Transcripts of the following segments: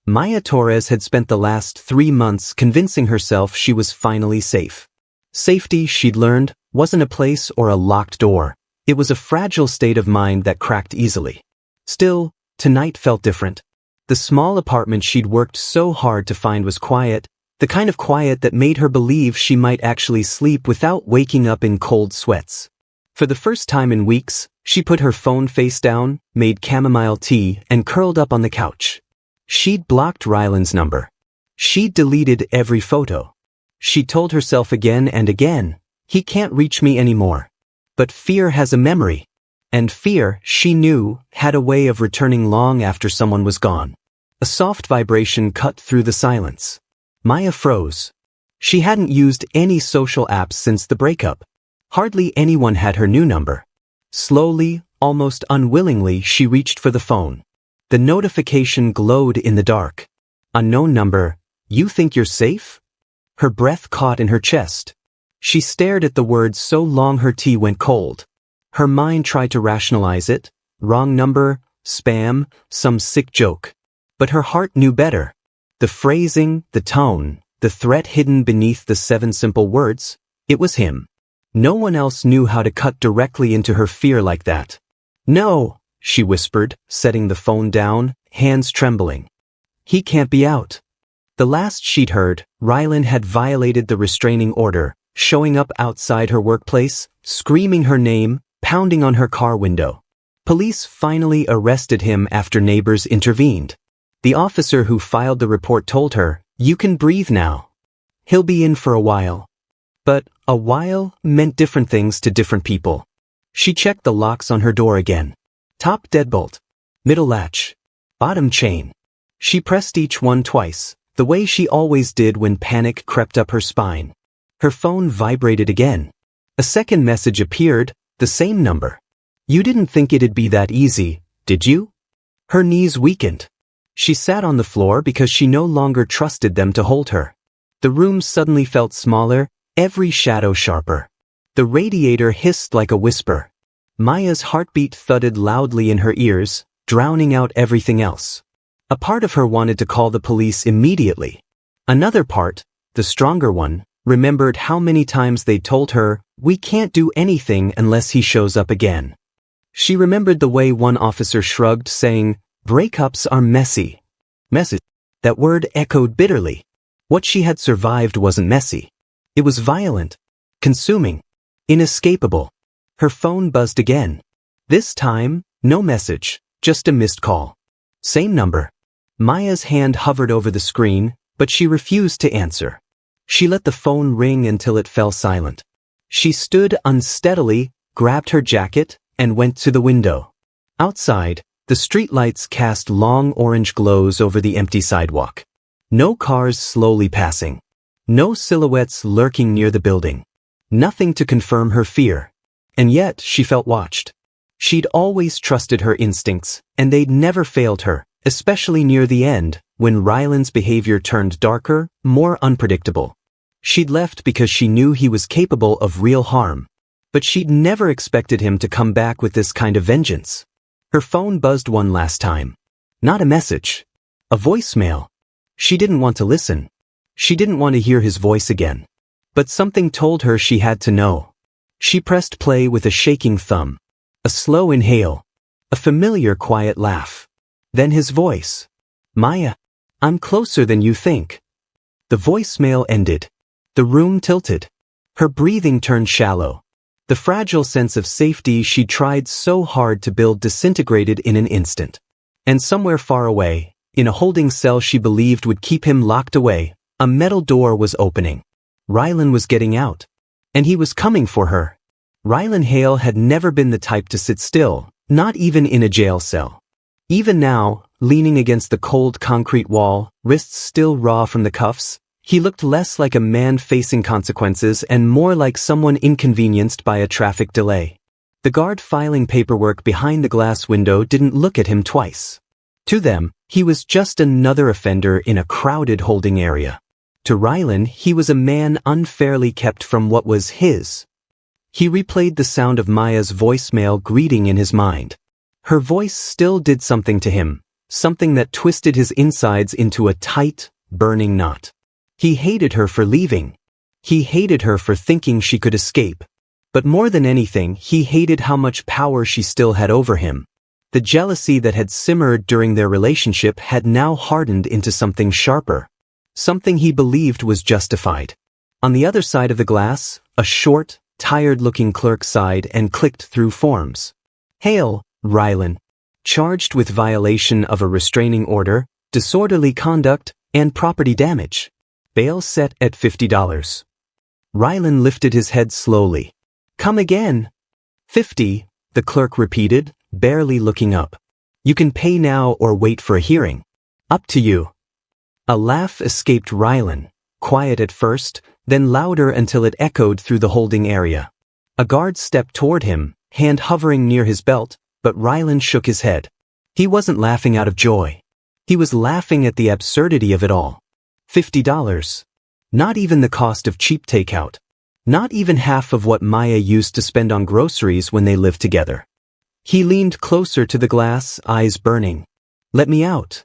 Maya Torres had spent the last 3 months convincing herself she was finally safe. Safety, she'd learned, wasn't a place or a locked door. It was a fragile state of mind that cracked easily. Still, tonight felt different. The small apartment she'd worked so hard to find was quiet, the kind of quiet that made her believe she might actually sleep without waking up in cold sweats. For the first time in weeks, she put her phone face down, made chamomile tea, and curled up on the couch. She'd blocked Ryland's number. She'd deleted every photo. She told herself again and again, he can't reach me anymore. But fear has a memory. And fear, she knew, had a way of returning long after someone was gone. A soft vibration cut through the silence. Maya froze. She hadn't used any social apps since the breakup. Hardly anyone had her new number. Slowly, almost unwillingly, she reached for the phone. The notification glowed in the dark. Unknown number, you think you're safe? Her breath caught in her chest. She stared at the words so long her tea went cold. Her mind tried to rationalize it. Wrong number, spam, some sick joke. But her heart knew better. The phrasing, the tone, the threat hidden beneath the 7 simple words, it was him. No one else knew how to cut directly into her fear like that. No, she whispered, setting the phone down, hands trembling. He can't be out. The last she'd heard, Ryland had violated the restraining order, showing up outside her workplace, screaming her name, pounding on her car window. Police finally arrested him after neighbors intervened. The officer who filed the report told her, you can breathe now. He'll be in for a while. But a while meant different things to different people. She checked the locks on her door again. Top deadbolt. Middle latch. Bottom chain. She pressed each one twice, the way she always did when panic crept up her spine. Her phone vibrated again. A second message appeared, the same number. You didn't think it'd be that easy, did you? Her knees weakened. She sat on the floor because she no longer trusted them to hold her. The room suddenly felt smaller, every shadow sharper. The radiator hissed like a whisper. Maya's heartbeat thudded loudly in her ears, drowning out everything else. A part of her wanted to call the police immediately. Another part, the stronger one, remembered how many times they'd told her, we can't do anything unless he shows up again. She remembered the way one officer shrugged, saying, breakups are messy. Messy. That word echoed bitterly. What she had survived wasn't messy. It was violent, consuming, inescapable. Her phone buzzed again. This time, no message, just a missed call. Same number. Maya's hand hovered over the screen, but she refused to answer. She let the phone ring until it fell silent. She stood unsteadily, grabbed her jacket, and went to the window. Outside, the streetlights cast long orange glows over the empty sidewalk. No cars slowly passing. No silhouettes lurking near the building. Nothing to confirm her fear. And yet, she felt watched. She'd always trusted her instincts, and they'd never failed her, especially near the end, when Ryland's behavior turned darker, more unpredictable. She'd left because she knew he was capable of real harm. But she'd never expected him to come back with this kind of vengeance. Her phone buzzed one last time. Not a message. A voicemail. She didn't want to listen. She didn't want to hear his voice again. But something told her she had to know. She pressed play with a shaking thumb. A slow inhale. A familiar quiet laugh. Then his voice. Maya, I'm closer than you think. The voicemail ended. The room tilted. Her breathing turned shallow. The fragile sense of safety she'd tried so hard to build disintegrated in an instant. And somewhere far away, in a holding cell she believed would keep him locked away, a metal door was opening. Ryland was getting out. And he was coming for her. Ryland Hale had never been the type to sit still, not even in a jail cell. Even now, leaning against the cold concrete wall, wrists still raw from the cuffs, he looked less like a man facing consequences and more like someone inconvenienced by a traffic delay. The guard filing paperwork behind the glass window didn't look at him twice. To them, he was just another offender in a crowded holding area. To Ryland, he was a man unfairly kept from what was his. He replayed the sound of Maya's voicemail greeting in his mind. Her voice still did something to him, something that twisted his insides into a tight, burning knot. He hated her for leaving. He hated her for thinking she could escape. But more than anything, he hated how much power she still had over him. The jealousy that had simmered during their relationship had now hardened into something sharper. Something he believed was justified. On the other side of the glass, a short, tired-looking clerk sighed and clicked through forms. "Hail, Rylan. Charged with violation of a restraining order, disorderly conduct, and property damage. Bail set at $50. Rylan lifted his head slowly. "Come again." "50, the clerk repeated, barely looking up. "You can pay now or wait for a hearing. Up to you." A laugh escaped Rylan, quiet at first, then louder until it echoed through the holding area. A guard stepped toward him, hand hovering near his belt, but Rylan shook his head. He wasn't laughing out of joy. He was laughing at the absurdity of it all. $50. Not even the cost of cheap takeout. Not even half of what Maya used to spend on groceries when they lived together. He leaned closer to the glass, eyes burning. "Let me out."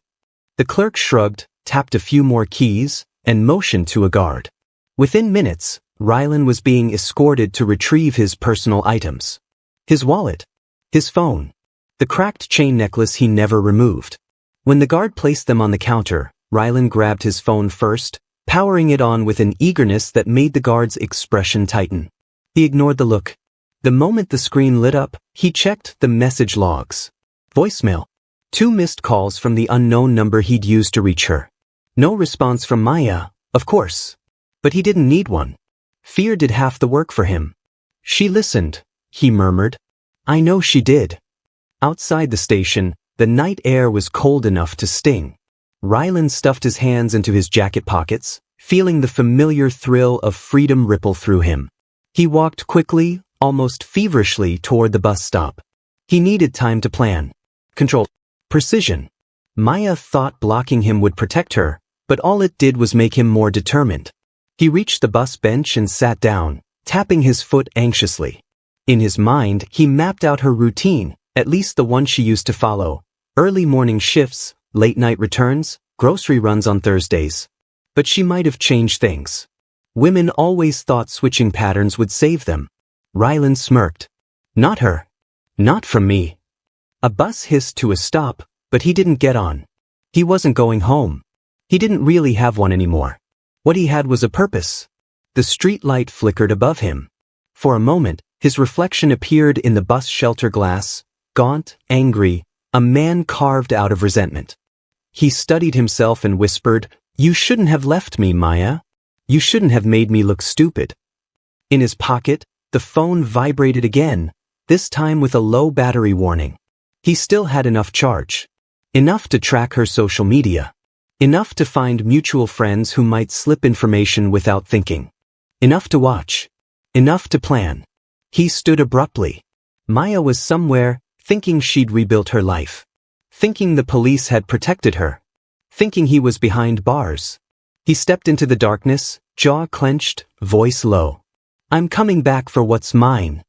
The clerk shrugged, tapped a few more keys, and motioned to a guard. Within minutes, Rylan was being escorted to retrieve his personal items. His wallet. His phone. The cracked chain necklace he never removed. When the guard placed them on the counter, Rylan grabbed his phone first, powering it on with an eagerness that made the guard's expression tighten. He ignored the look. The moment the screen lit up, he checked the message logs. Voicemail. 2 missed calls from the unknown number he'd used to reach her. No response from Maya, of course. But he didn't need one. Fear did half the work for him. "She listened," he murmured. "I know she did." Outside the station, the night air was cold enough to sting. Rylan stuffed his hands into his jacket pockets, feeling the familiar thrill of freedom ripple through him. He walked quickly, almost feverishly toward the bus stop. He needed time to plan. Control. Precision. Maya thought blocking him would protect her, but all it did was make him more determined. He reached the bus bench and sat down, tapping his foot anxiously. In his mind, he mapped out her routine, at least the one she used to follow. Early morning shifts, late-night returns, grocery runs on Thursdays. But she might have changed things. Women always thought switching patterns would save them. Rylan smirked. "Not her. Not from me." A bus hissed to a stop, but he didn't get on. He wasn't going home. He didn't really have one anymore. What he had was a purpose. The street light flickered above him. For a moment, his reflection appeared in the bus shelter glass, gaunt, angry, a man carved out of resentment. He studied himself and whispered, "You shouldn't have left me, Maya. You shouldn't have made me look stupid." In his pocket, the phone vibrated again, this time with a low battery warning. He still had enough charge. Enough to track her social media. Enough to find mutual friends who might slip information without thinking. Enough to watch. Enough to plan. He stood abruptly. Maya was somewhere, thinking she'd rebuilt her life. Thinking the police had protected her. Thinking he was behind bars. He stepped into the darkness, jaw clenched, voice low. "I'm coming back for what's mine."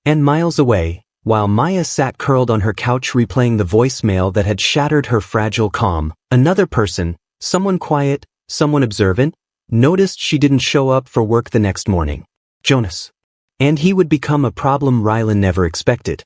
And miles away, while Maya sat curled on her couch replaying the voicemail that had shattered her fragile calm, another person, someone quiet, someone observant, noticed she didn't show up for work the next morning. Jonas. And he would become a problem Rylan never expected.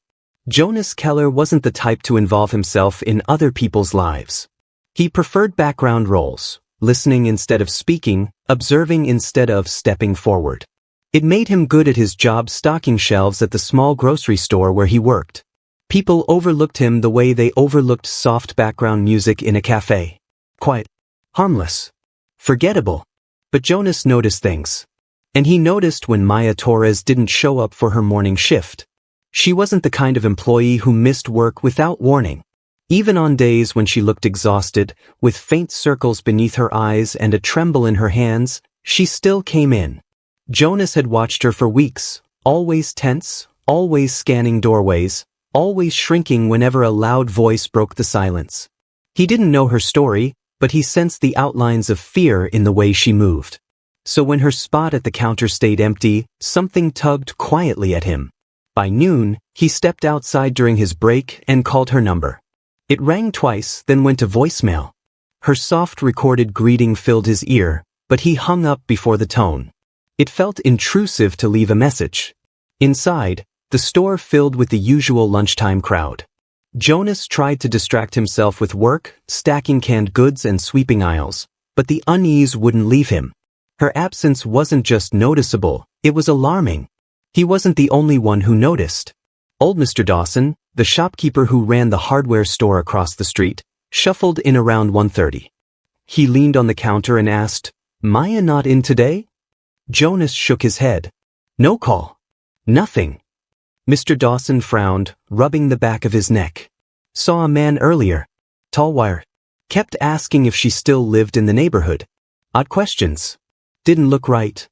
Jonas Keller wasn't the type to involve himself in other people's lives. He preferred background roles, listening instead of speaking, observing instead of stepping forward. It made him good at his job stocking shelves at the small grocery store where he worked. People overlooked him the way they overlooked soft background music in a cafe. Quiet. Harmless. Forgettable. But Jonas noticed things. And he noticed when Maya Torres didn't show up for her morning shift. She wasn't the kind of employee who missed work without warning. Even on days when she looked exhausted, with faint circles beneath her eyes and a tremble in her hands, she still came in. Jonas had watched her for weeks, always tense, always scanning doorways, always shrinking whenever a loud voice broke the silence. He didn't know her story, but he sensed the outlines of fear in the way she moved. So when her spot at the counter stayed empty, something tugged quietly at him. By noon, he stepped outside during his break and called her number. It rang twice, then went to voicemail. Her soft recorded greeting filled his ear, but he hung up before the tone. It felt intrusive to leave a message. Inside, the store filled with the usual lunchtime crowd. Jonas tried to distract himself with work, stacking canned goods and sweeping aisles, but the unease wouldn't leave him. Her absence wasn't just noticeable, it was alarming. He wasn't the only one who noticed. Old Mr. Dawson, the shopkeeper who ran the hardware store across the street, shuffled in around 1:30. He leaned on the counter and asked, "Maya not in today?" Jonas shook his head. "No call. Nothing." Mr. Dawson frowned, rubbing the back of his neck. "Saw a man earlier. Tall wire. Kept asking if she still lived in the neighborhood. Odd questions. Didn't look right."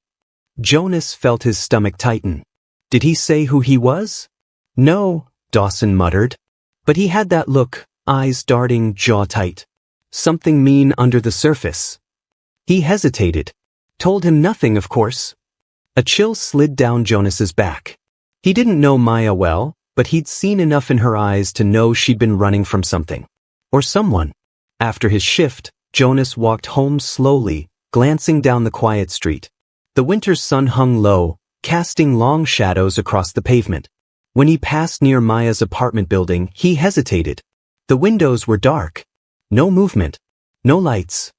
Jonas felt his stomach tighten. Did he say who he was? "No," Dawson muttered. But he had that look, eyes darting, jaw tight. Something mean under the surface. He hesitated. Told him nothing, of course. A chill slid down Jonas's back. He didn't know Maya well, but he'd seen enough in her eyes to know she'd been running from something. Or someone. After his shift, Jonas walked home slowly, glancing down the quiet street. The winter sun hung low, casting long shadows across the pavement. When he passed near Maya's apartment building, he hesitated. The windows were dark. No movement. No lights.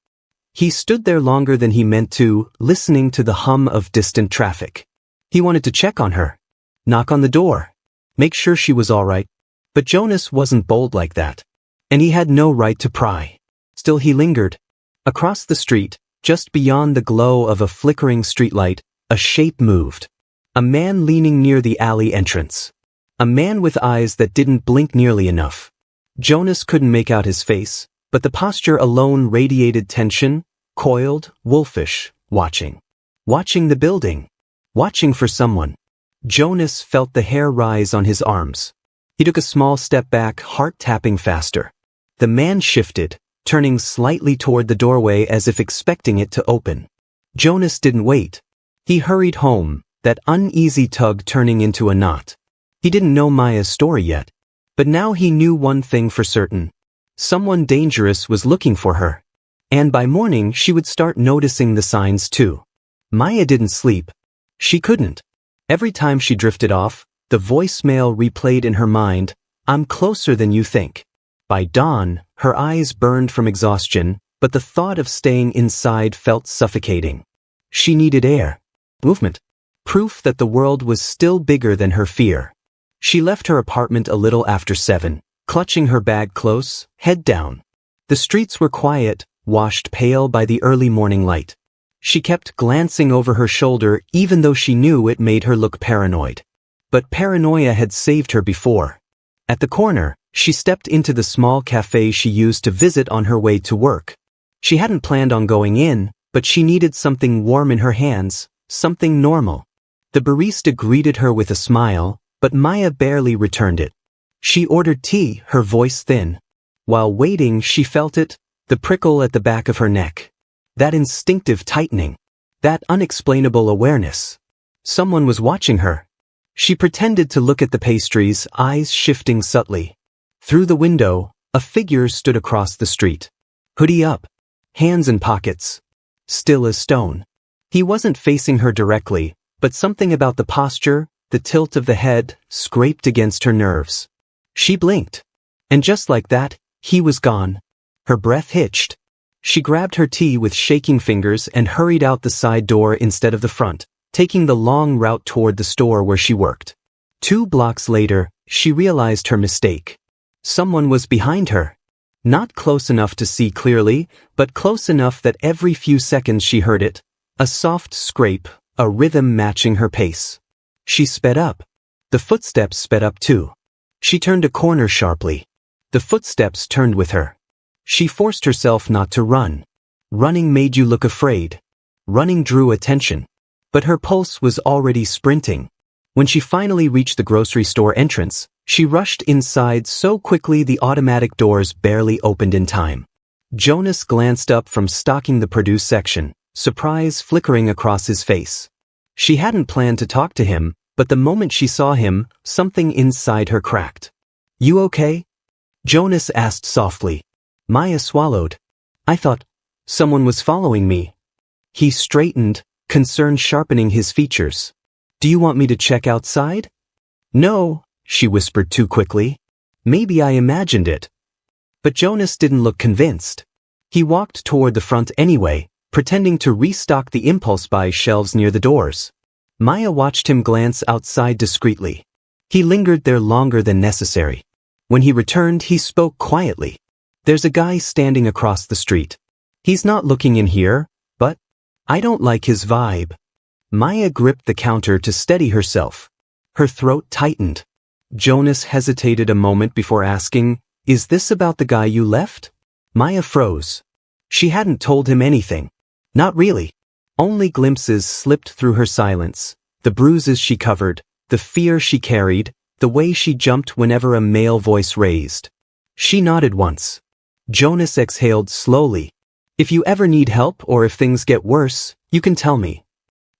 He stood there longer than he meant to, listening to the hum of distant traffic. He wanted to check on her. Knock on the door. Make sure she was all right. But Jonas wasn't bold like that. And he had no right to pry. Still he lingered. Across the street, just beyond the glow of a flickering streetlight, a shape moved. A man leaning near the alley entrance. A man with eyes that didn't blink nearly enough. Jonas couldn't make out his face, but the posture alone radiated tension, coiled, wolfish, watching. Watching the building. Watching for someone. Jonas felt the hair rise on his arms. He took a small step back, heart tapping faster. The man shifted, turning slightly toward the doorway as if expecting it to open. Jonas didn't wait. He hurried home, that uneasy tug turning into a knot. He didn't know Maya's story yet. But now he knew one thing for certain. Someone dangerous was looking for her. And by morning she would start noticing the signs too. Maya didn't sleep. She couldn't. Every time she drifted off, the voicemail replayed in her mind, "I'm closer than you think." By dawn, her eyes burned from exhaustion, but the thought of staying inside felt suffocating. She needed air. Movement. Proof that the world was still bigger than her fear. She left her apartment a little after 7, clutching her bag close, head down. The streets were quiet, washed pale by the early morning light. She kept glancing over her shoulder even though she knew it made her look paranoid. But paranoia had saved her before. At the corner, she stepped into the small cafe she used to visit on her way to work. She hadn't planned on going in, but she needed something warm in her hands, something normal. The barista greeted her with a smile, but Maya barely returned it. She ordered tea, her voice thin. While waiting, she felt it, the prickle at the back of her neck. That instinctive tightening. That unexplainable awareness. Someone was watching her. She pretended to look at the pastries, eyes shifting subtly. Through the window, a figure stood across the street. Hoodie up. Hands in pockets. Still as stone. He wasn't facing her directly, but something about the posture, the tilt of the head, scraped against her nerves. She blinked. And just like that, he was gone. Her breath hitched. She grabbed her tea with shaking fingers and hurried out the side door instead of the front, taking the long route toward the store where she worked. 2 blocks later, she realized her mistake. Someone was behind her. Not close enough to see clearly, but close enough that every few seconds she heard it. A soft scrape, a rhythm matching her pace. She sped up. The footsteps sped up too. She turned a corner sharply. The footsteps turned with her. She forced herself not to run. Running made you look afraid. Running drew attention. But her pulse was already sprinting. When she finally reached the grocery store entrance, she rushed inside so quickly the automatic doors barely opened in time. Jonas glanced up from stocking the produce section, surprise flickering across his face. She hadn't planned to talk to him, but the moment she saw him, something inside her cracked. "You okay?" Jonas asked softly. Maya swallowed. I thought someone was following me. He straightened, concern sharpening his features. Do you want me to check outside? No, she whispered too quickly. Maybe I imagined it. But Jonas didn't look convinced. He walked toward the front anyway, pretending to restock the impulse buy shelves near the doors. Maya watched him glance outside discreetly. He lingered there longer than necessary. When he returned, he spoke quietly. There's a guy standing across the street. He's not looking in here, but I don't like his vibe. Maya gripped the counter to steady herself. Her throat tightened. Jonas hesitated a moment before asking, Is this about the guy you left? Maya froze. She hadn't told him anything. Not really. Only glimpses slipped through her silence. The bruises she covered, the fear she carried, the way she jumped whenever a male voice raised. She nodded once. Jonas exhaled slowly. If you ever need help or if things get worse, you can tell me.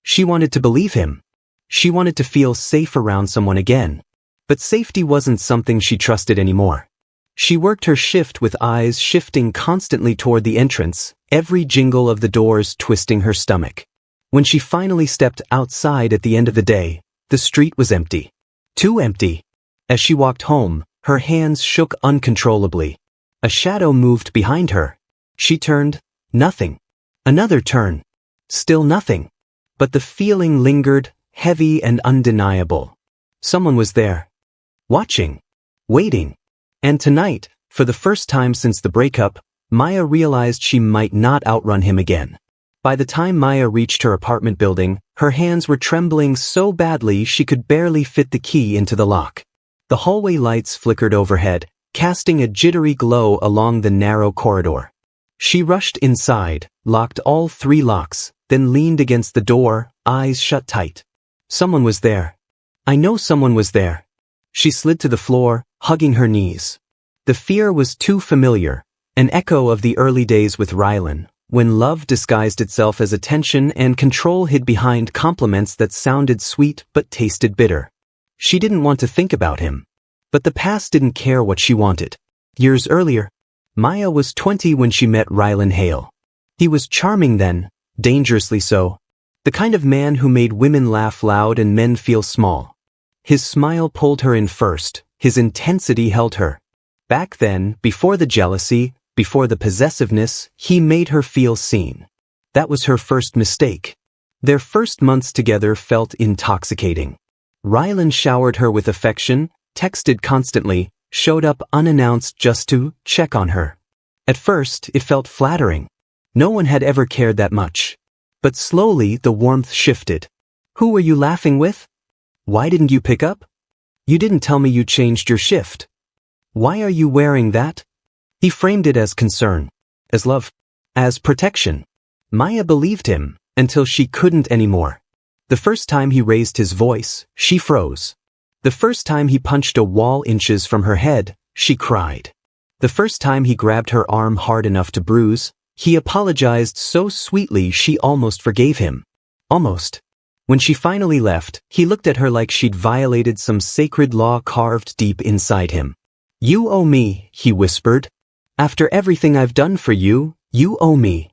She wanted to believe him. She wanted to feel safe around someone again. But safety wasn't something she trusted anymore. She worked her shift with eyes shifting constantly toward the entrance, every jingle of the doors twisting her stomach. When she finally stepped outside at the end of the day, the street was empty. Too empty. As she walked home, her hands shook uncontrollably. A shadow moved behind her. She turned. Nothing. Another turn. Still nothing. But the feeling lingered, heavy and undeniable. Someone was there. Watching. Waiting. And tonight, for the first time since the breakup, Maya realized she might not outrun him again. By the time Maya reached her apartment building, her hands were trembling so badly she could barely fit the key into the lock. The hallway lights flickered overhead, casting a jittery glow along the narrow corridor. She rushed inside, locked all 3 locks, then leaned against the door, eyes shut tight. Someone was there. I know someone was there. She slid to the floor, hugging her knees. The fear was too familiar, an echo of the early days with Rylan, when love disguised itself as attention and control hid behind compliments that sounded sweet but tasted bitter. She didn't want to think about him. But the past didn't care what she wanted. Years earlier, Maya was 20 when she met Rylan Hale. He was charming then, dangerously so. The kind of man who made women laugh loud and men feel small. His smile pulled her in first, his intensity held her. Back then, before the jealousy, before the possessiveness, he made her feel seen. That was her first mistake. Their first months together felt intoxicating. Rylan showered her with affection, texted constantly, showed up unannounced just to check on her. At first, it felt flattering. No one had ever cared that much. But slowly, the warmth shifted. Who were you laughing with? Why didn't you pick up? You didn't tell me you changed your shift. Why are you wearing that? He framed it as concern, as love, as protection. Maya believed him, until she couldn't anymore. The first time he raised his voice, she froze. The first time he punched a wall inches from her head, she cried. The first time he grabbed her arm hard enough to bruise, he apologized so sweetly she almost forgave him. Almost. When she finally left, he looked at her like she'd violated some sacred law carved deep inside him. You owe me, he whispered. After everything I've done for you, you owe me.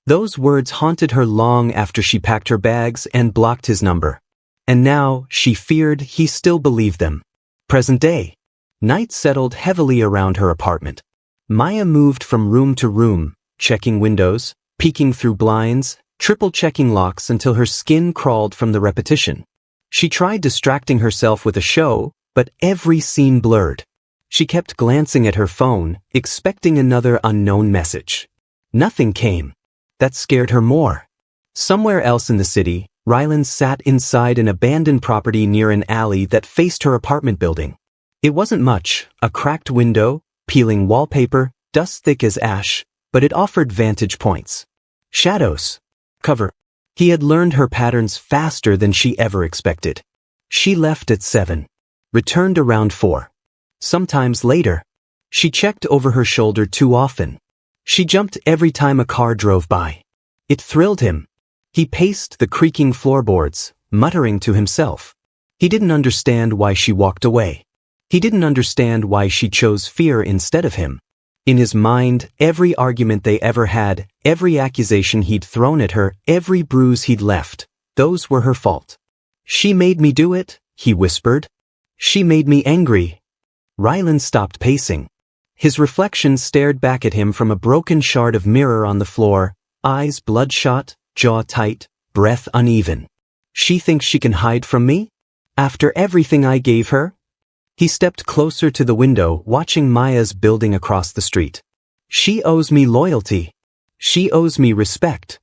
Those words haunted her long after she packed her bags and blocked his number. And now, she feared he still believed them. Present day. Night settled heavily around her apartment. Maya moved from room to room, checking windows, peeking through blinds, triple-checking locks until her skin crawled from the repetition. She tried distracting herself with a show, but every scene blurred. She kept glancing at her phone, expecting another unknown message. Nothing came. That scared her more. Somewhere else in the city, Rylan sat inside an abandoned property near an alley that faced her apartment building. It wasn't much, a cracked window, peeling wallpaper, dust thick as ash, but it offered vantage points. Shadows. Cover. He had learned her patterns faster than she ever expected. She left at 7. Returned around 4. Sometimes later. She checked over her shoulder too often. She jumped every time a car drove by. It thrilled him. He paced the creaking floorboards, muttering to himself. He didn't understand why she walked away. He didn't understand why she chose fear instead of him. In his mind, every argument they ever had, every accusation he'd thrown at her, every bruise he'd left, those were her fault. She made me do it, he whispered. She made me angry. Rylan stopped pacing. His reflection stared back at him from a broken shard of mirror on the floor, eyes bloodshot, jaw tight, breath uneven. She thinks she can hide from me? After everything I gave her? He stepped closer to the window, watching Maya's building across the street. She owes me loyalty. She owes me respect.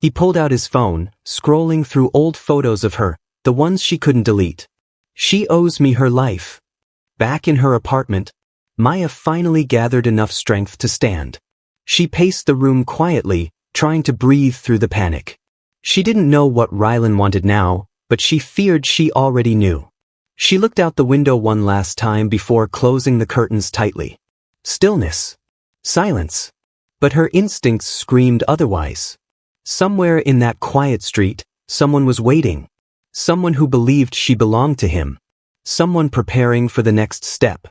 He pulled out his phone, scrolling through old photos of her, the ones she couldn't delete. She owes me her life. Back in her apartment, Maya finally gathered enough strength to stand. She paced the room quietly, trying to breathe through the panic. She didn't know what Rylan wanted now, but she feared she already knew. She looked out the window one last time before closing the curtains tightly. Stillness. Silence. But her instincts screamed otherwise. Somewhere in that quiet street, someone was waiting. Someone who believed she belonged to him. Someone preparing for the next step.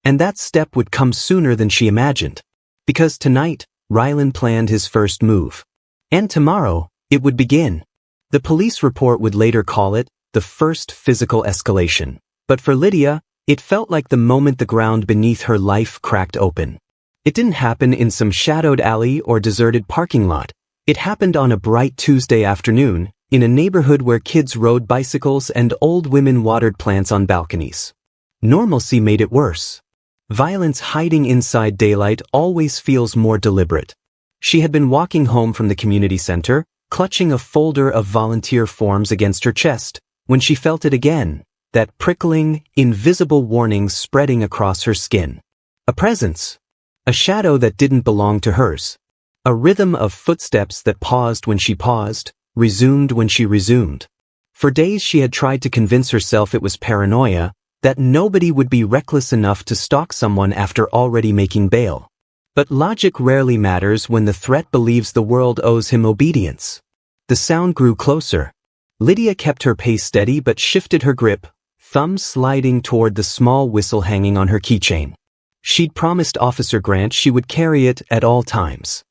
And that step would come sooner than she imagined. Because tonight, Rylan planned his first move. And tomorrow, it would begin. The police report would later call it the first physical escalation. But for Lydia, it felt like the moment the ground beneath her life cracked open. It didn't happen in some shadowed alley or deserted parking lot. It happened on a bright Tuesday afternoon, in a neighborhood where kids rode bicycles and old women watered plants on balconies. Normalcy made it worse. Violence hiding inside daylight always feels more deliberate. She had been walking home from the community center, clutching a folder of volunteer forms against her chest, when she felt it again, that prickling, invisible warning spreading across her skin. A presence. A shadow that didn't belong to hers. A rhythm of footsteps that paused when she paused, resumed when she resumed. For days she had tried to convince herself it was paranoia, that nobody would be reckless enough to stalk someone after already making bail. But logic rarely matters when the threat believes the world owes him obedience. The sound grew closer. Lydia kept her pace steady but shifted her grip, thumb sliding toward the small whistle hanging on her keychain. She'd promised Officer Grant she would carry it at all times.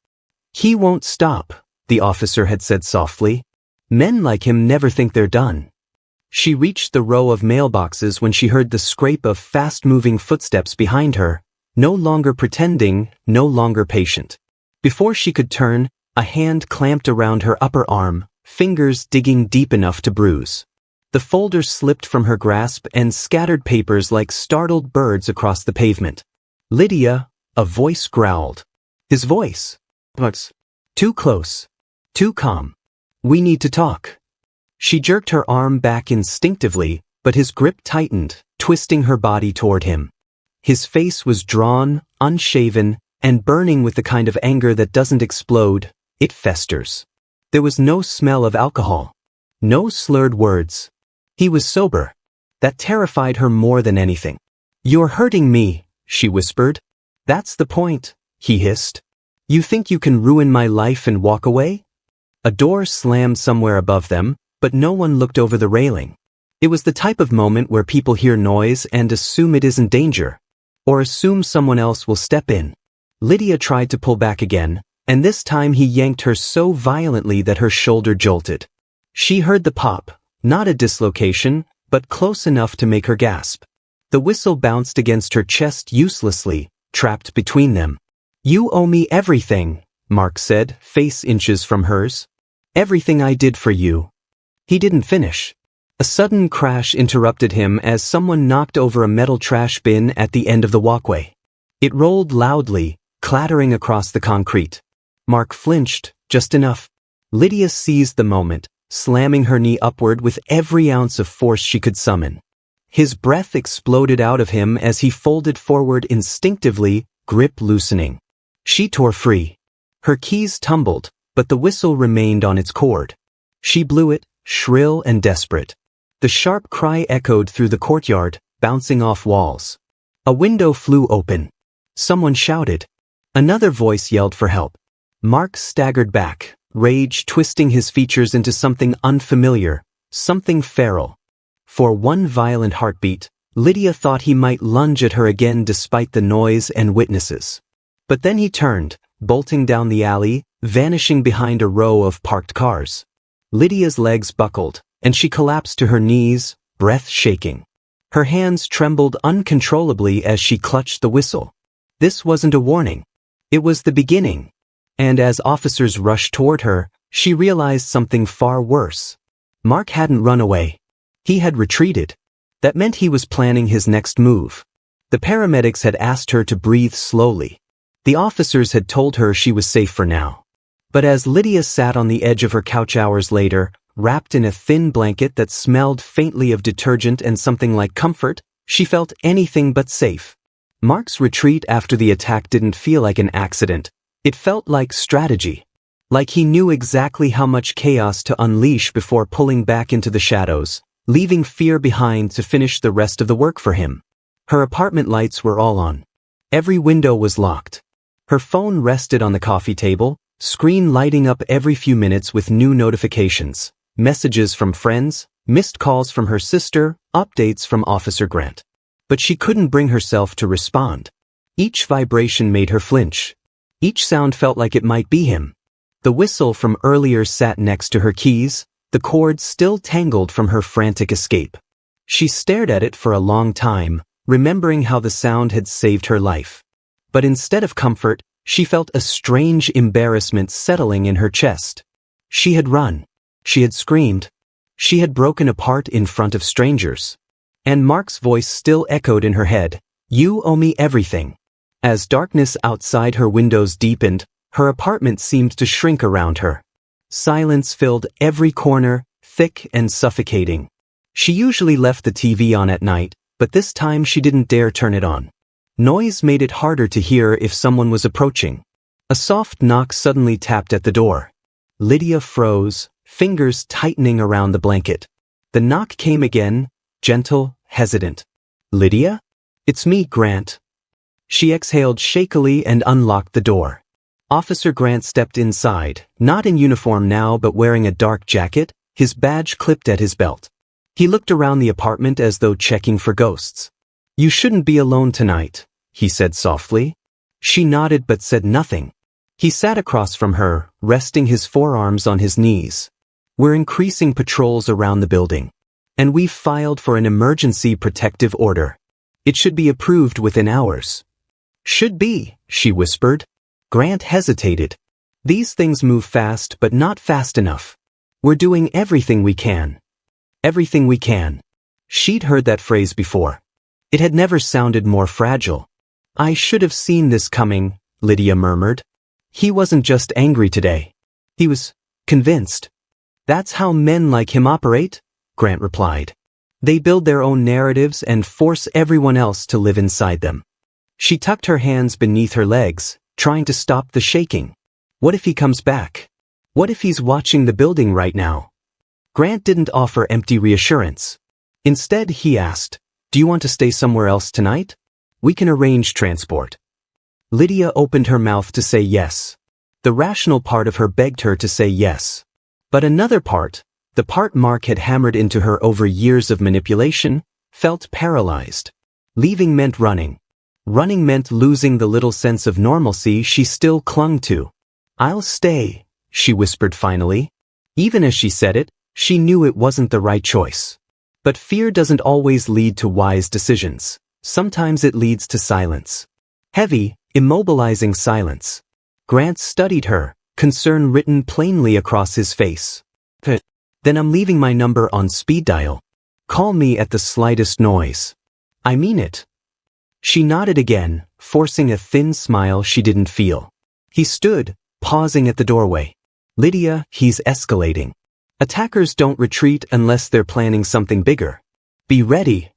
He won't stop, the officer had said softly. Men like him never think they're done. She reached the row of mailboxes when she heard the scrape of fast-moving footsteps behind her, no longer pretending, no longer patient. Before she could turn, a hand clamped around her upper arm, fingers digging deep enough to bruise. The folder slipped from her grasp and scattered papers like startled birds across the pavement. Lydia, a voice growled. His voice. But too close. Too calm. We need to talk. She jerked her arm back instinctively, but his grip tightened, twisting her body toward him. His face was drawn, unshaven, and burning with the kind of anger that doesn't explode, it festers. There was no smell of alcohol. No slurred words. He was sober. That terrified her more than anything. You're hurting me, she whispered. That's the point, he hissed. You think you can ruin my life and walk away? A door slammed somewhere above them, but no one looked over the railing. It was the type of moment where people hear noise and assume it isn't danger. Or assume someone else will step in. Lydia tried to pull back again, and this time he yanked her so violently that her shoulder jolted. She heard the pop, not a dislocation, but close enough to make her gasp. The whistle bounced against her chest uselessly, trapped between them. You owe me everything, Mark said, face inches from hers. Everything I did for you. He didn't finish. A sudden crash interrupted him as someone knocked over a metal trash bin at the end of the walkway. It rolled loudly, clattering across the concrete. Mark flinched, just enough. Lydia seized the moment, slamming her knee upward with every ounce of force she could summon. His breath exploded out of him as he folded forward instinctively, grip loosening. She tore free. Her keys tumbled, but the whistle remained on its cord. She blew it, shrill and desperate. The sharp cry echoed through the courtyard, bouncing off walls. A window flew open. Someone shouted. Another voice yelled for help. Mark staggered back, rage twisting his features into something unfamiliar, something feral. For one violent heartbeat, Lydia thought he might lunge at her again despite the noise and witnesses. But then he turned, bolting down the alley, vanishing behind a row of parked cars. Lydia's legs buckled, and she collapsed to her knees, breath shaking. Her hands trembled uncontrollably as she clutched the whistle. This wasn't a warning. It was the beginning. And as officers rushed toward her, she realized something far worse. Mark hadn't run away. He had retreated. That meant he was planning his next move. The paramedics had asked her to breathe slowly. The officers had told her she was safe for now. But as Lydia sat on the edge of her couch hours later, wrapped in a thin blanket that smelled faintly of detergent and something like comfort, she felt anything but safe. Mark's retreat after the attack didn't feel like an accident. It felt like strategy. Like he knew exactly how much chaos to unleash before pulling back into the shadows, leaving fear behind to finish the rest of the work for him. Her apartment lights were all on. Every window was locked. Her phone rested on the coffee table, screen lighting up every few minutes with new notifications, messages from friends, missed calls from her sister, updates from Officer Grant. But she couldn't bring herself to respond. Each vibration made her flinch. Each sound felt like it might be him. The whistle from earlier sat next to her keys, the cord still tangled from her frantic escape. She stared at it for a long time, remembering how the sound had saved her life. But instead of comfort, she felt a strange embarrassment settling in her chest. She had run. She had screamed. She had broken apart in front of strangers. And Mark's voice still echoed in her head, "You owe me everything." As darkness outside her windows deepened, her apartment seemed to shrink around her. Silence filled every corner, thick and suffocating. She usually left the TV on at night, but this time she didn't dare turn it on. Noise made it harder to hear if someone was approaching. A soft knock suddenly tapped at the door. Lydia froze, fingers tightening around the blanket. The knock came again, gentle, hesitant. "Lydia? It's me, Grant." She exhaled shakily and unlocked the door. Officer Grant stepped inside, not in uniform now but wearing a dark jacket, his badge clipped at his belt. He looked around the apartment as though checking for ghosts. "You shouldn't be alone tonight," he said softly. She nodded but said nothing. He sat across from her, resting his forearms on his knees. "We're increasing patrols around the building. And we've filed for an emergency protective order. It should be approved within hours." "Should be," she whispered. Grant hesitated. "These things move fast but not fast enough. We're doing everything we can." Everything we can. She'd heard that phrase before. It had never sounded more fragile. "I should have seen this coming," Lydia murmured. He wasn't just angry today. He was convinced. "That's how men like him operate," Grant replied. "They build their own narratives and force everyone else to live inside them." She tucked her hands beneath her legs, trying to stop the shaking. What if he comes back? What if he's watching the building right now? Grant didn't offer empty reassurance. Instead, he asked, "Do you want to stay somewhere else tonight? We can arrange transport." Lydia opened her mouth to say yes. The rational part of her begged her to say yes. But another part, the part Mark had hammered into her over years of manipulation, felt paralyzed. Leaving meant running. Running meant losing the little sense of normalcy she still clung to. "I'll stay," she whispered finally. Even as she said it, she knew it wasn't the right choice. But fear doesn't always lead to wise decisions. Sometimes it leads to silence. Heavy, immobilizing silence. Grant studied her, concern written plainly across his face. "Then I'm leaving my number on speed dial. Call me at the slightest noise." "I mean it." She nodded again, forcing a thin smile she didn't feel. He stood, pausing at the doorway. "Lydia, he's escalating. Attackers don't retreat unless they're planning something bigger. Be ready."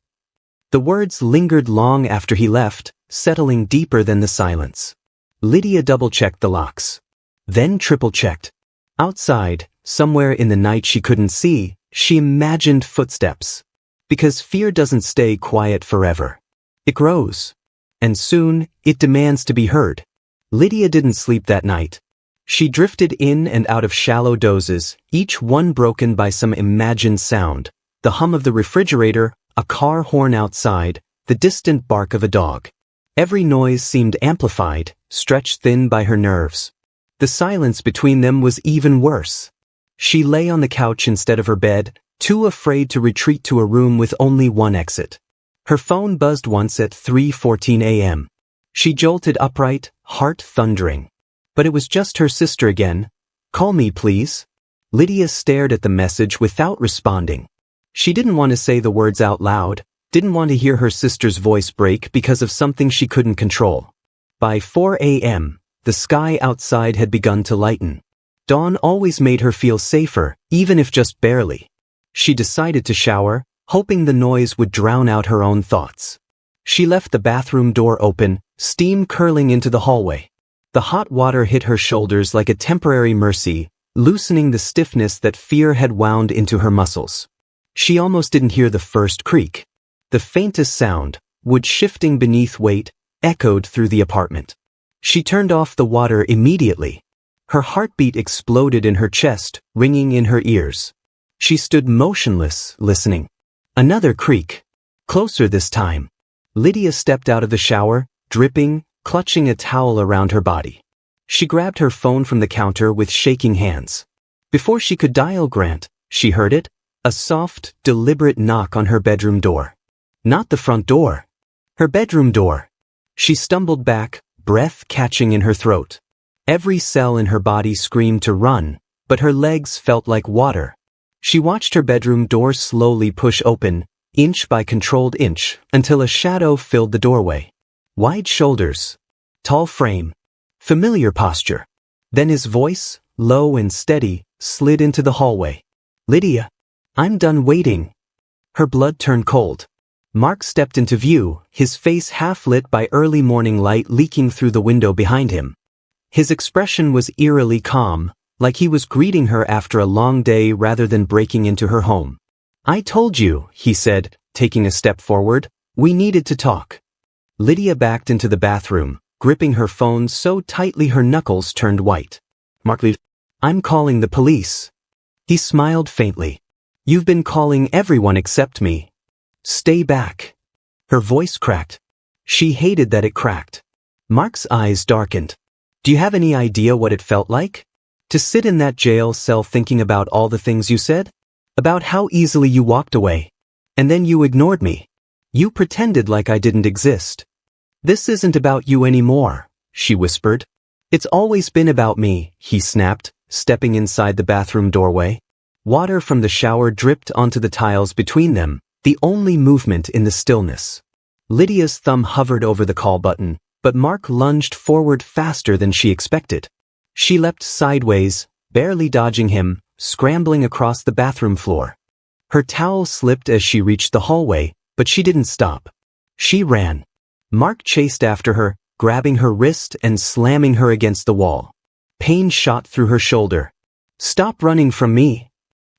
The words lingered long after he left, settling deeper than the silence. Lydia double-checked the locks. Then triple-checked. Outside, somewhere in the night she couldn't see, she imagined footsteps. Because fear doesn't stay quiet forever. It grows. And soon, it demands to be heard. Lydia didn't sleep that night. She drifted in and out of shallow dozes, each one broken by some imagined sound, the hum of the refrigerator, a car horn outside, the distant bark of a dog. Every noise seemed amplified, stretched thin by her nerves. The silence between them was even worse. She lay on the couch instead of her bed, too afraid to retreat to a room with only one exit. Her phone buzzed once at 3:14 a.m. She jolted upright, heart thundering. But it was just her sister again. "Call me, please." Lydia stared at the message without responding. She didn't want to say the words out loud, didn't want to hear her sister's voice break because of something she couldn't control. By 4 a.m., the sky outside had begun to lighten. Dawn always made her feel safer, even if just barely. She decided to shower, hoping the noise would drown out her own thoughts. She left the bathroom door open, steam curling into the hallway. The hot water hit her shoulders like a temporary mercy, loosening the stiffness that fear had wound into her muscles. She almost didn't hear the first creak. The faintest sound, wood shifting beneath weight, echoed through the apartment. She turned off the water immediately. Her heartbeat exploded in her chest, ringing in her ears. She stood motionless, listening. Another creak. Closer this time. Lydia stepped out of the shower, dripping, clutching a towel around her body. She grabbed her phone from the counter with shaking hands. Before she could dial Grant, she heard it, a soft, deliberate knock on her bedroom door. Not the front door. Her bedroom door. She stumbled back, breath catching in her throat. Every cell in her body screamed to run, but her legs felt like water. She watched her bedroom door slowly push open, inch by controlled inch, until a shadow filled the doorway. Wide shoulders. Tall frame. Familiar posture. Then his voice, low and steady, slid into the hallway. "Lydia, I'm done waiting." Her blood turned cold. Mark stepped into view, his face half lit by early morning light leaking through the window behind him. His expression was eerily calm, like he was greeting her after a long day rather than breaking into her home. "I told you," he said, taking a step forward, "we needed to talk." Lydia backed into the bathroom, gripping her phone so tightly her knuckles turned white. "Mark, I'm calling the police." He smiled faintly. "You've been calling everyone except me. Stay back." Her voice cracked. She hated that it cracked. Mark's eyes darkened. "Do you have any idea what it felt like? To sit in that jail cell thinking about all the things you said? About how easily you walked away. And then you ignored me. You pretended like I didn't exist." "This isn't about you anymore," she whispered. "It's always been about me," he snapped, stepping inside the bathroom doorway. Water from the shower dripped onto the tiles between them, the only movement in the stillness. Lydia's thumb hovered over the call button, but Mark lunged forward faster than she expected. She leapt sideways, barely dodging him, scrambling across the bathroom floor. Her towel slipped as she reached the hallway, but she didn't stop. She ran. Mark chased after her, grabbing her wrist and slamming her against the wall. Pain shot through her shoulder. "Stop running from me."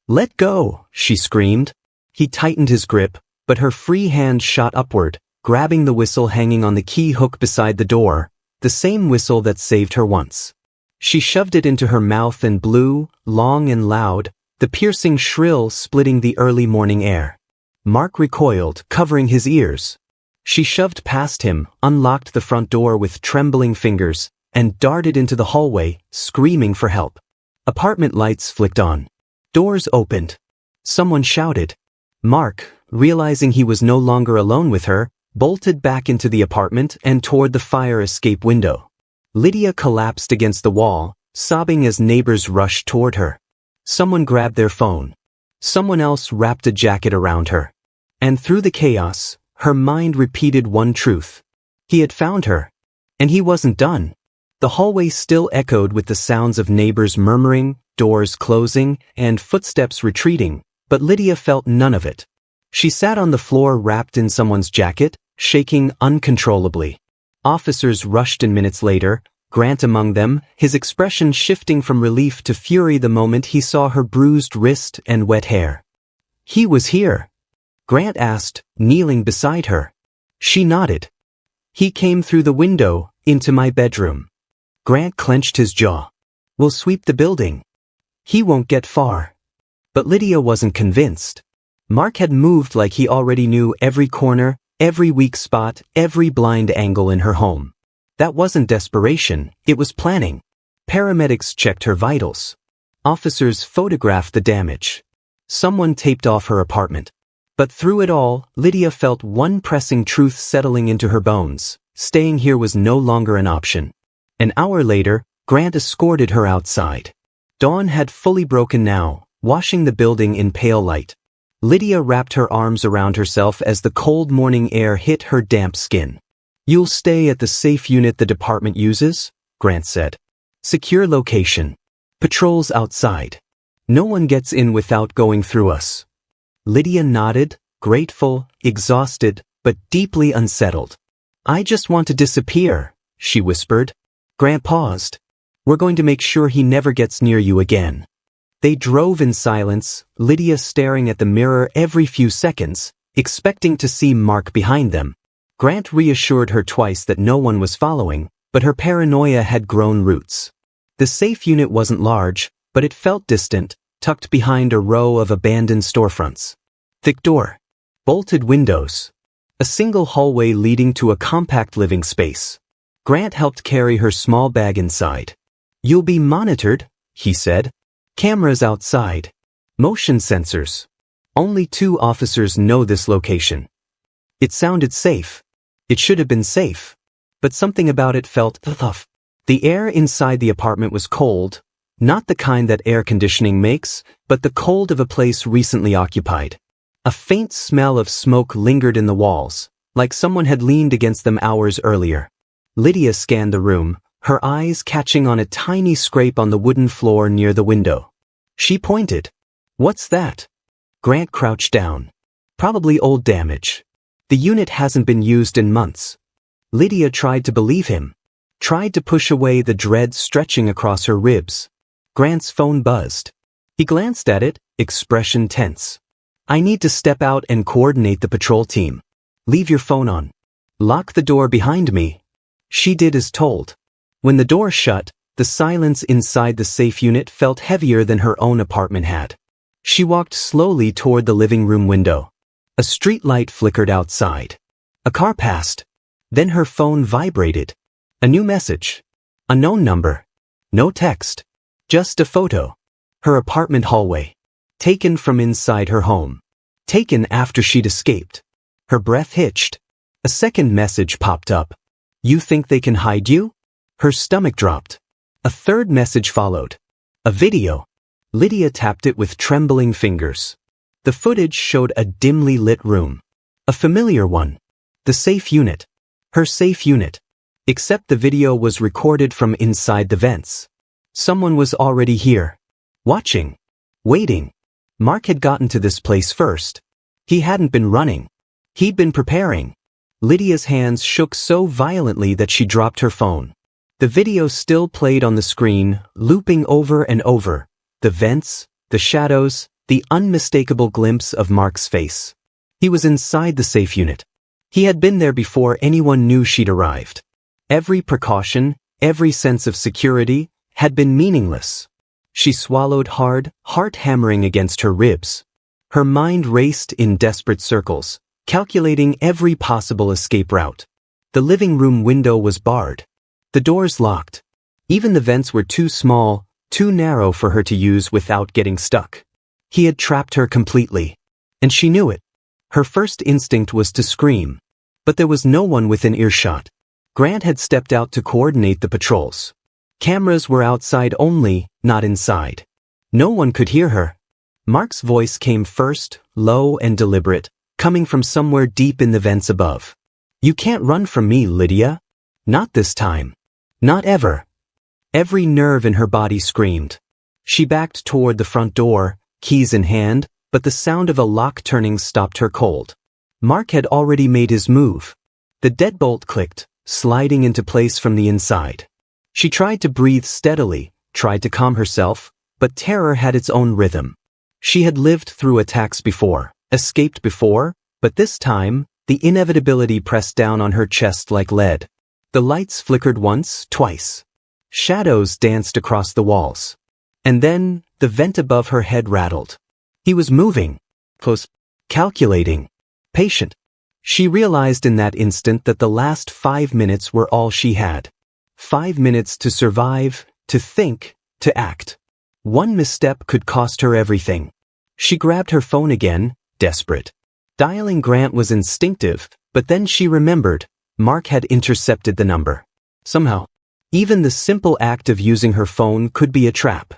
"Let go," she screamed. He tightened his grip, but her free hand shot upward, grabbing the whistle hanging on the key hook beside the door, the same whistle that saved her once. She shoved it into her mouth and blew, long and loud, the piercing shrill splitting the early morning air. Mark recoiled, covering his ears. She shoved past him, unlocked the front door with trembling fingers, and darted into the hallway, screaming for help. Apartment lights flicked on. Doors opened. Someone shouted. Mark, realizing he was no longer alone with her, bolted back into the apartment and toward the fire escape window. Lydia collapsed against the wall, sobbing as neighbors rushed toward her. Someone grabbed their phone. Someone else wrapped a jacket around her. And through the chaos, her mind repeated one truth. He had found her. And he wasn't done. The hallway still echoed with the sounds of neighbors murmuring, doors closing, and footsteps retreating, but Lydia felt none of it. She sat on the floor wrapped in someone's jacket, shaking uncontrollably. Officers rushed in minutes later, Grant among them, his expression shifting from relief to fury the moment he saw her bruised wrist and wet hair. "He was here?" Grant asked, kneeling beside her. She nodded. "He came through the window, into my bedroom." Grant clenched his jaw. "We'll sweep the building. He won't get far." But Lydia wasn't convinced. Mark had moved like he already knew every corner, every weak spot, every blind angle in her home. That wasn't desperation, it was planning. Paramedics checked her vitals. Officers photographed the damage. Someone taped off her apartment. But through it all, Lydia felt one pressing truth settling into her bones. Staying here was no longer an option. An hour later, Grant escorted her outside. Dawn had fully broken now, washing the building in pale light. Lydia wrapped her arms around herself as the cold morning air hit her damp skin. "You'll stay at the safe unit the department uses?" Grant said. "Secure location. Patrols outside. No one gets in without going through us." Lydia nodded, grateful, exhausted, but deeply unsettled. "I just want to disappear," she whispered. Grant paused. "We're going to make sure he never gets near you again." They drove in silence, Lydia staring at the mirror every few seconds, expecting to see Mark behind them. Grant reassured her twice that no one was following, but her paranoia had grown roots. The safe unit wasn't large, but it felt distant, tucked behind a row of abandoned storefronts. Thick door. Bolted windows. A single hallway leading to a compact living space. Grant helped carry her small bag inside. "You'll be monitored," he said. "Cameras outside. Motion sensors. Only 2 officers know this location." It sounded safe. It should have been safe. But something about it felt tough. The air inside the apartment was cold, not the kind that air conditioning makes, but the cold of a place recently occupied. A faint smell of smoke lingered in the walls, like someone had leaned against them hours earlier. Lydia scanned the room, her eyes catching on a tiny scrape on the wooden floor near the window. She pointed. "What's that?" Grant crouched down. "Probably old damage. The unit hasn't been used in months." Lydia tried to believe him. Tried to push away the dread stretching across her ribs. Grant's phone buzzed. He glanced at it, expression tense. "I need to step out and coordinate the patrol team. Leave your phone on. Lock the door behind me." She did as told. When the door shut, the silence inside the safe unit felt heavier than her own apartment had. She walked slowly toward the living room window. A street light flickered outside. A car passed. Then her phone vibrated. A new message. A known number. No text. Just a photo. Her apartment hallway. Taken from inside her home. Taken after she'd escaped. Her breath hitched. A second message popped up. "You think they can hide you?" Her stomach dropped. A third message followed. A video. Lydia tapped it with trembling fingers. The footage showed a dimly lit room. A familiar one. The safe unit. Her safe unit. Except the video was recorded from inside the vents. Someone was already here. Watching. Waiting. Mark had gotten to this place first. He hadn't been running. He'd been preparing. Lydia's hands shook so violently that she dropped her phone. The video still played on the screen, looping over and over. The vents, the shadows, the unmistakable glimpse of Mark's face. He was inside the safe unit. He had been there before anyone knew she'd arrived. Every precaution, every sense of security, had been meaningless. She swallowed hard, heart hammering against her ribs. Her mind raced in desperate circles, calculating every possible escape route. The living room window was barred. The doors locked. Even the vents were too small, too narrow for her to use without getting stuck. He had trapped her completely. And she knew it. Her first instinct was to scream. But there was no one within earshot. Grant had stepped out to coordinate the patrols. Cameras were outside only, not inside. No one could hear her. Mark's voice came first, low and deliberate, coming from somewhere deep in the vents above. "You can't run from me, Lydia. Not this time. Not ever." Every nerve in her body screamed. She backed toward the front door, keys in hand, but the sound of a lock turning stopped her cold. Mark had already made his move. The deadbolt clicked, sliding into place from the inside. She tried to breathe steadily, tried to calm herself, but terror had its own rhythm. She had lived through attacks before, escaped before, but this time, the inevitability pressed down on her chest like lead. The lights flickered once, twice. Shadows danced across the walls. And then, the vent above her head rattled. He was moving. Close. calculating, patient. She realized in that instant that the last 5 minutes were all she had. 5 minutes to survive, to think, to act. One misstep could cost her everything. She grabbed her phone again, desperate. Dialing Grant was instinctive, but then she remembered, Mark had intercepted the number. Somehow, even the simple act of using her phone could be a trap.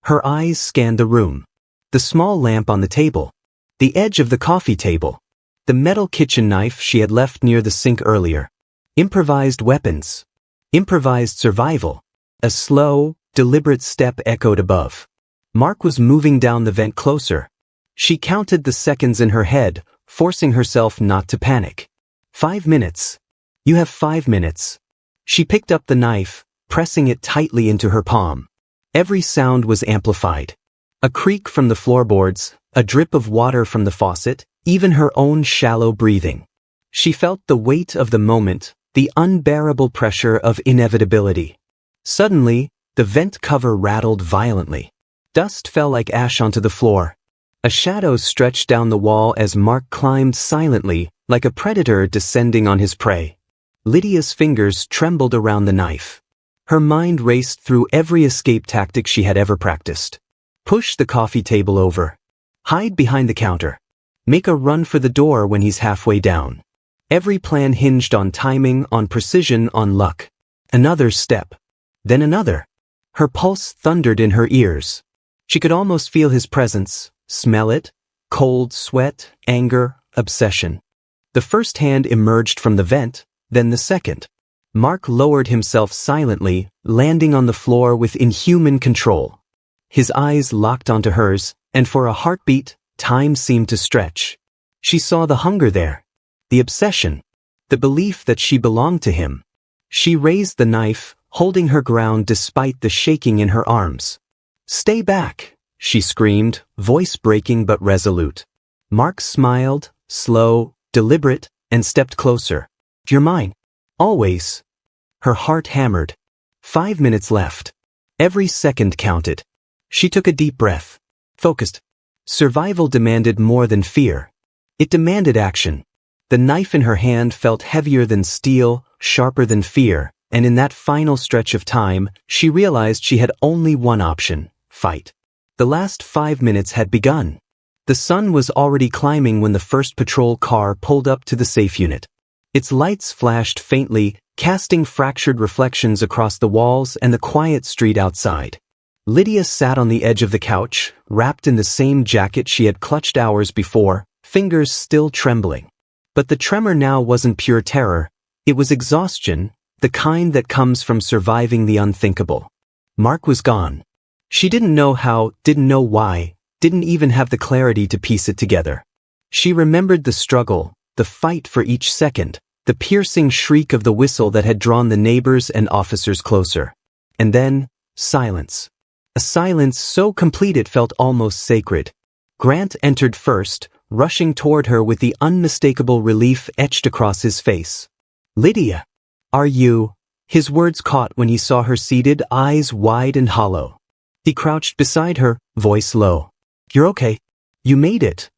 Her eyes scanned the room. The small lamp on the table. The edge of the coffee table. The metal kitchen knife she had left near the sink earlier. Improvised weapons. Improvised survival. A slow, deliberate step echoed above. Mark was moving down the vent closer. She counted the seconds in her head, forcing herself not to panic. 5 minutes. You have 5 minutes. She picked up the knife, pressing it tightly into her palm. Every sound was amplified. A creak from the floorboards, a drip of water from the faucet, even her own shallow breathing. She felt the weight of the moment, the unbearable pressure of inevitability. Suddenly, the vent cover rattled violently. Dust fell like ash onto the floor. A shadow stretched down the wall as Mark climbed silently, like a predator descending on his prey. Lydia's fingers trembled around the knife. Her mind raced through every escape tactic she had ever practiced. Push the coffee table over. Hide behind the counter. Make a run for the door when he's halfway down. Every plan hinged on timing, on precision, on luck. Another step. Then another. Her pulse thundered in her ears. She could almost feel his presence, smell it. Cold sweat, anger, obsession. The first hand emerged from the vent, then the second. Mark lowered himself silently, landing on the floor with inhuman control. His eyes locked onto hers, and for a heartbeat, time seemed to stretch. She saw the hunger there, the obsession, the belief that she belonged to him. She raised the knife, holding her ground despite the shaking in her arms. "Stay back," she screamed, voice breaking but resolute. Mark smiled, slow, deliberate, and stepped closer. "You're mine. Always." Her heart hammered. 5 minutes left. Every second counted. She took a deep breath. Focused. Survival demanded more than fear. It demanded action. The knife in her hand felt heavier than steel, sharper than fear, and in that final stretch of time, she realized she had only one option: fight. The last 5 minutes had begun. The sun was already climbing when the first patrol car pulled up to the safe unit. Its lights flashed faintly, casting fractured reflections across the walls and the quiet street outside. Lydia sat on the edge of the couch, wrapped in the same jacket she had clutched hours before, fingers still trembling. But the tremor now wasn't pure terror. It was exhaustion, the kind that comes from surviving the unthinkable. Mark was gone. She didn't know how, didn't know why, didn't even have the clarity to piece it together. She remembered the struggle, the fight for each second, the piercing shriek of the whistle that had drawn the neighbors and officers closer. And then, silence. A silence so complete it felt almost sacred. Grant entered first, rushing toward her with the unmistakable relief etched across his face. "Lydia, are you?" His words caught when he saw her seated, eyes wide and hollow. He crouched beside her, voice low. "You're okay. You made it."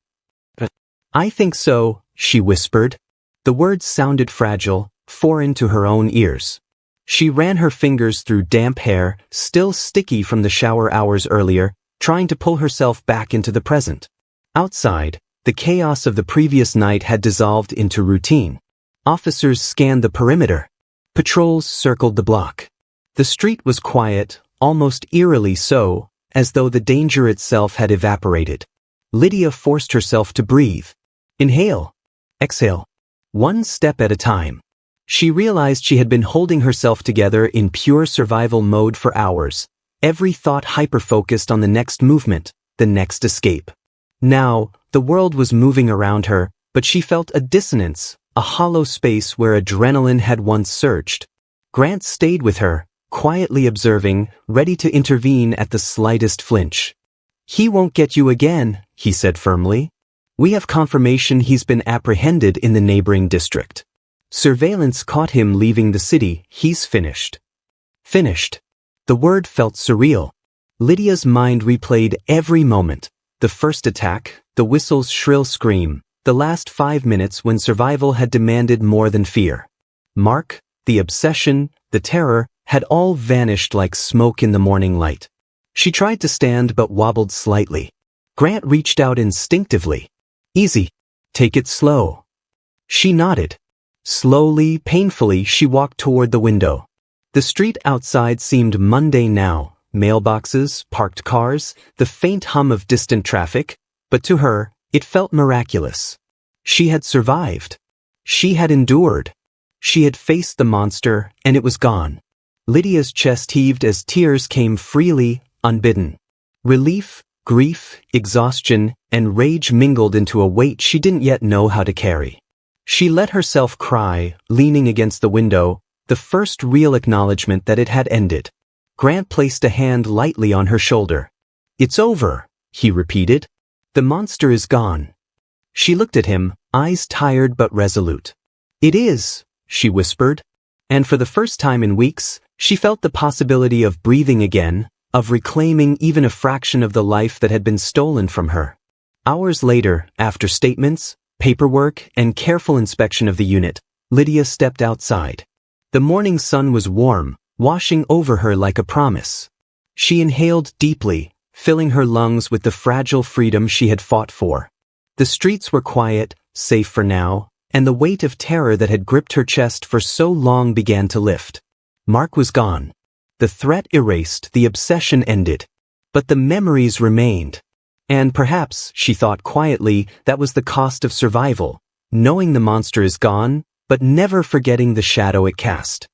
"I think so," she whispered. The words sounded fragile, foreign to her own ears. She ran her fingers through damp hair, still sticky from the shower hours earlier, trying to pull herself back into the present. Outside, the chaos of the previous night had dissolved into routine. Officers scanned the perimeter. Patrols circled the block. The street was quiet, almost eerily so, as though the danger itself had evaporated. Lydia forced herself to breathe. Inhale. Exhale. One step at a time. She realized she had been holding herself together in pure survival mode for hours, every thought hyper-focused on the next movement, the next escape. Now, the world was moving around her, but she felt a dissonance, a hollow space where adrenaline had once surged. Grant stayed with her, quietly observing, ready to intervene at the slightest flinch. "He won't get you again," he said firmly. "We have confirmation he's been apprehended in the neighboring district. Surveillance caught him leaving the city. He's finished." Finished. The word felt surreal. Lydia's mind replayed every moment. The The first attack, the whistle's shrill scream, the last 5 minutes when survival had demanded more than fear. Mark, the obsession, the terror, had all vanished like smoke in the morning light. She tried to stand but wobbled slightly. Grant reached out instinctively. "Easy. Take it slow." She nodded. Slowly, painfully, she walked toward the window. The street outside seemed mundane now. Mailboxes, parked cars, the faint hum of distant traffic, but to her, it felt miraculous. She had survived. She had endured. She had faced the monster, and it was gone. Lydia's chest heaved as tears came freely, unbidden. Relief, grief, exhaustion, and rage mingled into a weight she didn't yet know how to carry. She let herself cry, leaning against the window, the first real acknowledgement that it had ended. Grant placed a hand lightly on her shoulder. "It's over," he repeated. "The monster is gone." She looked at him, eyes tired but resolute. "It is," she whispered. And for the first time in weeks, she felt the possibility of breathing again, of reclaiming even a fraction of the life that had been stolen from her. Hours later, after statements, paperwork, and careful inspection of the unit, Lydia stepped outside. The morning sun was warm, washing over her like a promise. She inhaled deeply, filling her lungs with the fragile freedom she had fought for. The streets were quiet, safe for now, and the weight of terror that had gripped her chest for so long began to lift. Mark was gone. The threat erased, the obsession ended. But the memories remained. And perhaps, she thought quietly, that was the cost of survival, knowing the monster is gone, but never forgetting the shadow it cast.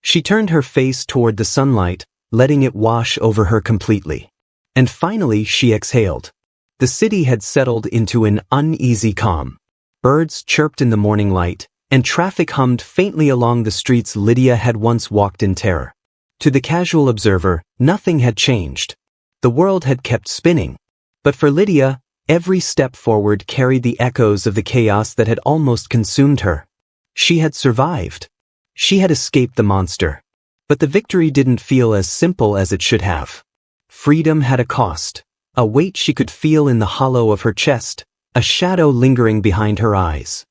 She turned her face toward the sunlight, letting it wash over her completely. And finally she exhaled. The city had settled into an uneasy calm. Birds chirped in the morning light, and traffic hummed faintly along the streets Lydia had once walked in terror. To the casual observer, nothing had changed. The world had kept spinning. But for Lydia, every step forward carried the echoes of the chaos that had almost consumed her. She had survived. She had escaped the monster. But the victory didn't feel as simple as it should have. Freedom had a cost, a weight she could feel in the hollow of her chest, a shadow lingering behind her eyes.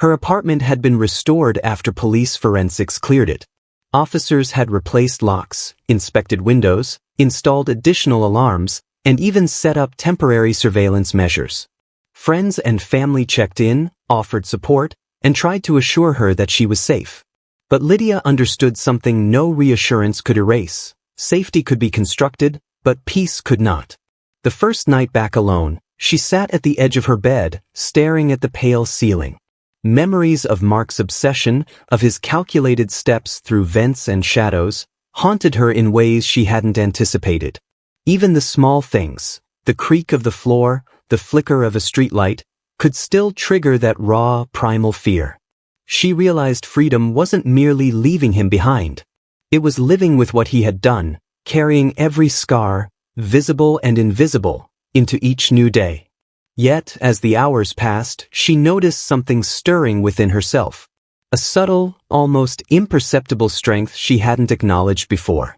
Her apartment had been restored after police forensics cleared it. Officers had replaced locks, inspected windows, installed additional alarms, and even set up temporary surveillance measures. Friends and family checked in, offered support, and tried to assure her that she was safe. But Lydia understood something no reassurance could erase. Safety could be constructed, but peace could not. The first night back alone, she sat at the edge of her bed, staring at the pale ceiling. Memories of Mark's obsession, of his calculated steps through vents and shadows, haunted her in ways she hadn't anticipated. Even the small things, the creak of the floor, the flicker of a streetlight, could still trigger that raw, primal fear. She realized freedom wasn't merely leaving him behind. It was living with what he had done, carrying every scar, visible and invisible, into each new day. Yet, as the hours passed, she noticed something stirring within herself. A subtle, almost imperceptible strength she hadn't acknowledged before.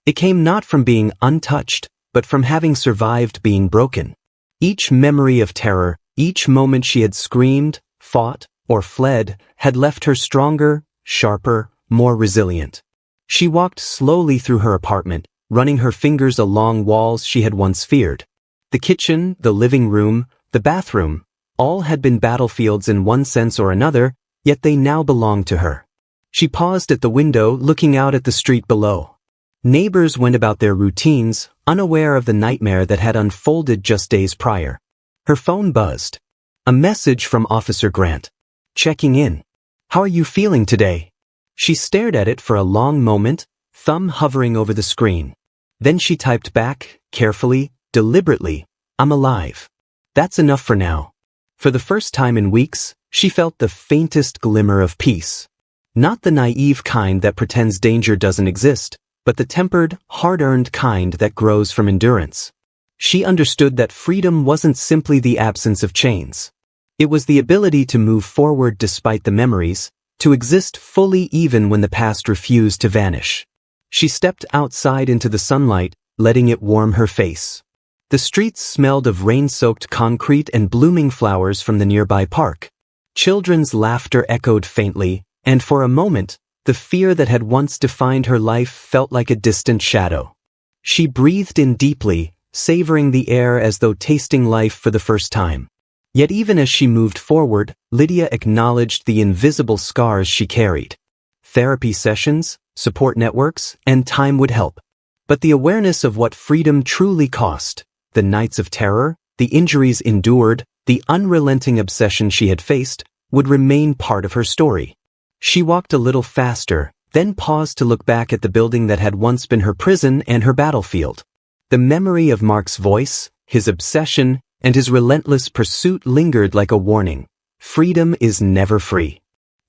It came not from being untouched, but from having survived being broken. Each memory of terror, each moment she had screamed, fought, or fled, had left her stronger, sharper, more resilient. She walked slowly through her apartment, running her fingers along walls she had once feared. The kitchen, the living room, the bathroom, all had been battlefields in one sense or another, yet they now belonged to her. She paused at the window, looking out at the street below. Neighbors went about their routines, unaware of the nightmare that had unfolded just days prior. Her phone buzzed. A message from Officer Grant. Checking in. "How are you feeling today?" She stared at it for a long moment, thumb hovering over the screen. Then she typed back, carefully, deliberately, "I'm alive." That's enough for now. For the first time in weeks, she felt the faintest glimmer of peace. Not the naive kind that pretends danger doesn't exist, but the tempered, hard-earned kind that grows from endurance. She understood that freedom wasn't simply the absence of chains. It was the ability to move forward despite the memories, to exist fully even when the past refused to vanish. She stepped outside into the sunlight, letting it warm her face. The streets smelled of rain-soaked concrete and blooming flowers from the nearby park. Children's laughter echoed faintly, and for a moment, the fear that had once defined her life felt like a distant shadow. She breathed in deeply, savoring the air as though tasting life for the first time. Yet even as she moved forward, Lydia acknowledged the invisible scars she carried. Therapy sessions, support networks, and time would help. But the awareness of what freedom truly cost, the nights of terror, the injuries endured, the unrelenting obsession she had faced, would remain part of her story. She walked a little faster, then paused to look back at the building that had once been her prison and her battlefield. The memory of Mark's voice, his obsession, and his relentless pursuit lingered like a warning. Freedom is never free.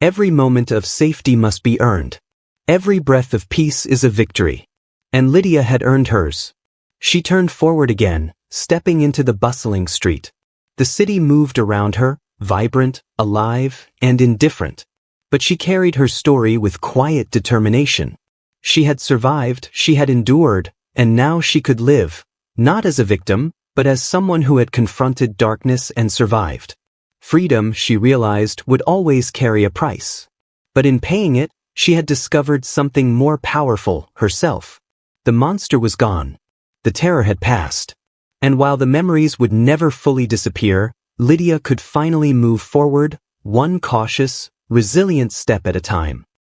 Every moment of safety must be earned. Every breath of peace is a victory. And Lydia had earned hers. She turned forward again, stepping into the bustling street. The city moved around her, vibrant, alive, and indifferent. But she carried her story with quiet determination. She had survived, she had endured, and now she could live, not as a victim, but as someone who had confronted darkness and survived. Freedom, she realized, would always carry a price. But in paying it, she had discovered something more powerful, herself. The monster was gone. The terror had passed. And while the memories would never fully disappear, Lydia could finally move forward, one cautious, resilient step at a time.